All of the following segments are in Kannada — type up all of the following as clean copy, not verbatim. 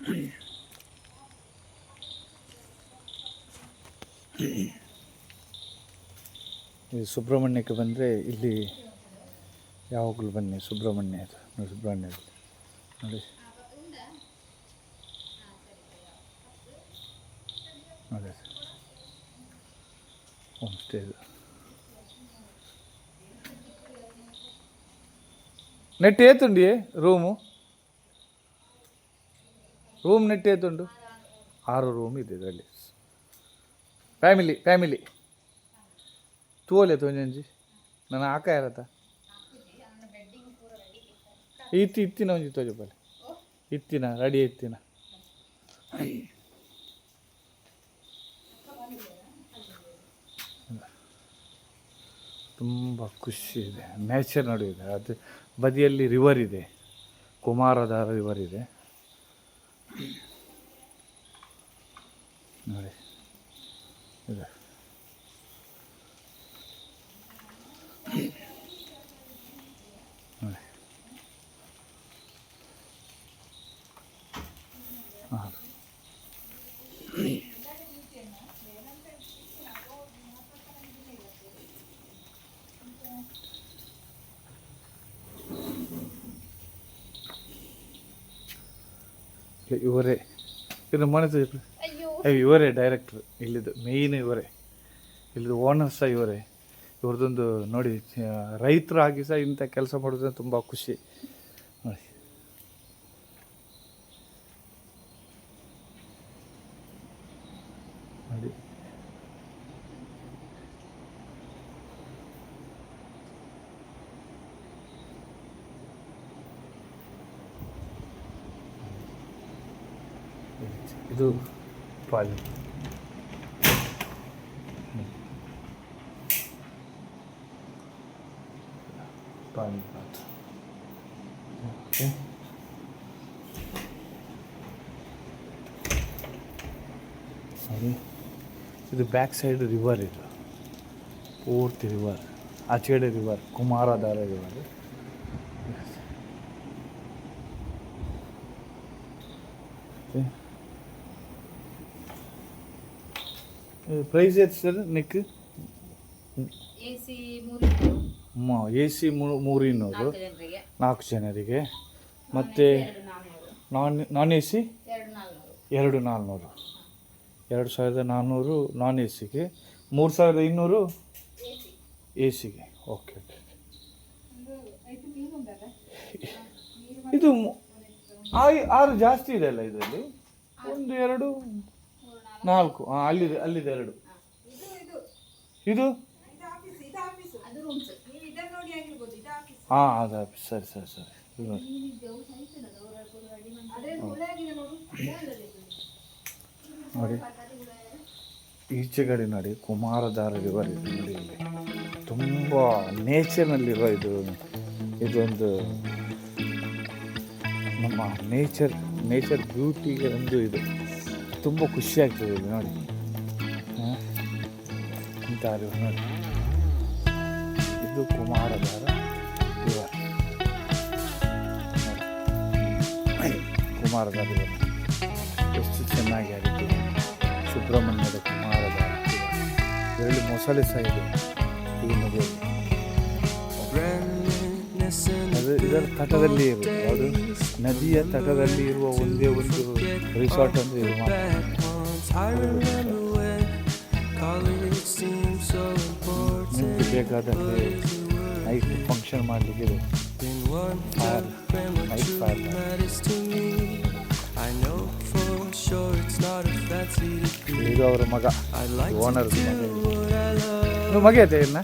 ಈ ಸುಬ್ರಹ್ಮಣ್ಯಕ್ಕೆ ಬಂದರೆ ಇಲ್ಲಿ ಯಾವಾಗಲೂ ಬನ್ನಿ. ಸುಬ್ರಹ್ಮಣ್ಯ ಇದು ನೋಡಿ, ಸುಬ್ರಹ್ಮಣ್ಯ ನೋಡಿ ನೋಡಿ ಹೋಮ್ ಸ್ಟೇ ಇದು. నెట్ ఏతుండి రూము నెట్ ఏతుండు 6 ರೂಮ್ ಇದೆ ಇದರಲ್ಲಿ. ಫ್ಯಾಮಿಲಿ ತೋಲೆ ತೊಂಜಿ ನಾನು ಆಕ ಇರತ್ತ ಇತ್ತಿನ ಒಂಜಿ ತೋಜಪ್ಪಲ್ಲಿ ಇತ್ತಿನ ರೆಡಿ ಇತ್ತಿನ. ತುಂಬ ಖುಷಿ ಇದೆ, ನೇಚರ್ ನೋಡಿದೆ. ಅದು ಬದಿಯಲ್ಲಿ ರಿವರ್ ಇದೆ, ಕುಮಾರಧಾರ ರಿವರ್ ಇದೆ ನೋಡಿ ಇದೆ. ನೋಡಿ ಹಾಂ ಇವರೇ ಇನ್ನು ಮನೆ ಇವರೇ ಡೈರೆಕ್ಟ್ರು ಇಲ್ಲಿದ್ದು, ಮೇಯ್ನ್ ಇವರೇ ಇಲ್ಲಿದ್ದು ಓನರ್ ಸಹ ಇವರೇ. ಇವ್ರದ್ದೊಂದು ನೋಡಿ, ರೈತರಾಗಿ ಸಹ ಇಂಥ ಕೆಲಸ ಮಾಡೋದ್ರೆ ತುಂಬ ಖುಷಿ ನೋಡಿ. ನೋಡಿ ಇದು ಪಾಲಿ ಪಾತ್. ಓಕೆ, ಸರಿ. ಇದು ಬ್ಯಾಕ್ ಸೈಡ್ ರಿವರ್, ಇದು ಪೂರ್ತಿ ರಿವರ್. ಆಚೆಗಡೆ ರಿವರ್, ಕುಮಾರಧಾರ ರಿವರ್. ಪ್ರೈಸ್ ಎಷ್ಟು ಸರ್ ನೆಕ್? ಎ ಸಿ 300 4 ಜನರಿಗೆ, ಮತ್ತು non A C 2400 2400 non A ಸಿಗೆ, 3200 ಎ ಸಿಗೆ. Okay okay. ಇದು 6 ಜಾಸ್ತಿ ಇದೆ ಅಲ್ಲ ಇದರಲ್ಲಿ? 1 2 4 ಅಲ್ಲಿದೆ 2. ಇದು ಹಾಂ, ಅದು ಆಫೀಸ್. ಸರಿ. ನೋಡಿ ಈಚೆಗಡೆ ನೋಡಿ ಕುಮಾರಧಾರ ರಿವರ್ ಇದೆ ನೋಡಿ. ಇಲ್ಲಿ ತುಂಬ ನೇಚರ್ನಲ್ಲಿರೋ ಇದೊಂದು ನಮ್ಮ ನೇಚರ್ ಬ್ಯೂಟಿಗೆ ಒಂದು ಇದು ತುಂಬ ಖುಷಿ ಆಗ್ತದೆ ಇಲ್ಲಿ ನೋಡಿ. ಇಂಥ ರಿವರ್ ನೋಡಿ, ಇದು ಕುಮಾರಧಾರ ರಿವರ್. ಕುಮಾರಧಾರ ರಿವರ್ ಎಷ್ಟು ಚೆನ್ನಾಗಿ ಆಗಿದೆ. ಸುಬ್ರಹ್ಮಣ್ಯದ ಕುಮಾರಧಾರ ರಿವರ್. ಇದರಲ್ಲಿ ಮೊಸಳೆ ಸಹ ಇದೆ ಈ ನದಿಯಲ್ಲಿ. ಅದು ಇದರ ತಟದಲ್ಲಿ ಇರುತ್ತೆ, ಯಾವುದು ನದಿಯ ತಟದಲ್ಲಿ ಇರುವ ಒಂದೇ ಒಂದು ರಿಸಾರ್ಟ್ ಅಂದರೆ ಇದು ಮಾತ್ರ. ನಿಮಗೆ ಬೇಕಾದಂತೆ ನೈಟ್ ಫಂಕ್ಷನ್ ಮಾಡಲಿಕ್ಕೆ ಇದೆ. ನೈಟ್ ಫೈರ್ ಇದು ಅವರ ಮಗ, ಓನರ್ ಮಗ ಐತೆ ಇನ್ನ.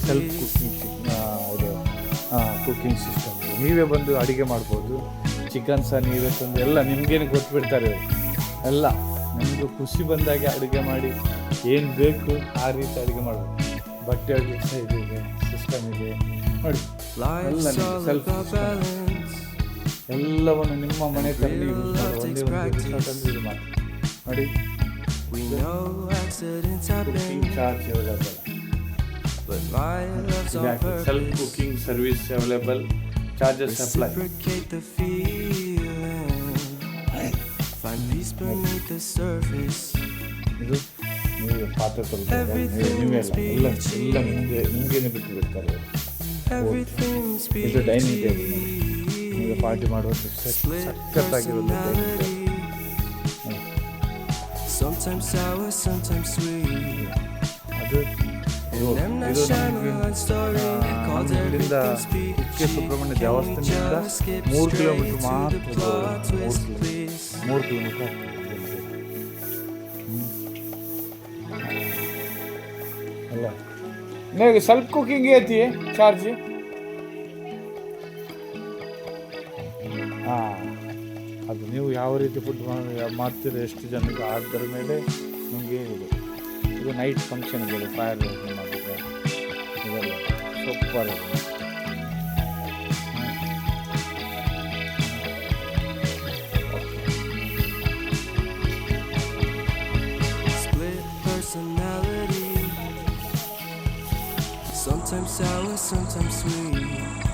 Self cooking system. ನೀವೇ ಬಂದು ಅಡುಗೆ ಮಾಡ್ಬೋದು. ಚಿಕನ್ ಸಹ ನೀವೇ ತಂದು ಎಲ್ಲ ನಿಮಗೇನು ಕೊಟ್ಬಿಡ್ತಾರೆ ಎಲ್ಲ. ನಿಮಗೂ ಖುಷಿ ಬಂದಾಗೆ ಅಡುಗೆ ಮಾಡಿ ಏನು ಬೇಕು ಆ ರೀತಿ ಅಡುಗೆ ಮಾಡ್ಬೋದು. ಬಟ್ಟೆ ಒಗ್ಲಿಕ್ಕೆ ಸಹ ಇದೆ ಸಿಸ್ಟಮ್ ಇದೆ ನೋಡಿ. ಎಲ್ಲ ಸೆಲ್ಫ್ ಎಲ್ಲವನ್ನು ನಿಮ್ಮ ಮನೆ ತರಲಿ ಯೂಸ್ ಮಾಡಿ. ಒಂದೇ ಒಂದು ರಿಸಾರ್ಟ್ ಅಂದರೆ ಇದು ಮಾತ್ರ ನೋಡಿ. Charge available, self cooking service available, charges apply. ಇದು ನೀವು ಪಾತ್ರೆ ತೊಳ್ತಾರೆ, ನೀವೇ ಎಲ್ಲ ನಿಮಗೇನೆ ಬಿಟ್ಟು ಬಿಡ್ತಾರೆ. ಇದು ಡೈನಿಂಗ್ ಟೇಬಲ್, ನಿಮಗೆ ಪಾರ್ಟಿ ಮಾಡುವಂಥ ಸಖತ್ತಾಗಿರೋದು ಡೈನಿಂಗ್ ಟೇಬಲ್. ಅದು ಇಲ್ಲಿಂದ ಕುಕ್ಕೆ ಸುಬ್ರಹ್ಮಣ್ಯ ದೇವಸ್ಥಾನದಿಂದ 3 ಕಿಲೋಮೀಟ್ರ್ ಮಾತ್ರ, 3 ಕಿಲೋಮೀಟ್ರ್ ಆಗ್ತದೆ. ಅಲ್ಲ ನಿಮಗೆ ಸ್ವಲ್ಪ ಕುಕಿಂಗ್ ಐತಿ ಚಾರ್ಜ್. ಹಾಂ, ಅದು ನೀವು ಯಾವ ರೀತಿ ಫುಡ್ ಮಾಡ್ತೀರಿ, ಎಷ್ಟು ಜನಕ್ಕೆ ಅದರ ಮೇಲೆ ನಿಮಗೆ ಇದು ನೈಟ್ ಫಂಕ್ಷನ್ಗಳು ಫೈರ್ ಮಾಡಿದ್ರೆ ಇದೆಲ್ಲ ಸೂಪರ್ ಇದೆ. Sometimes sour, sometimes sweet.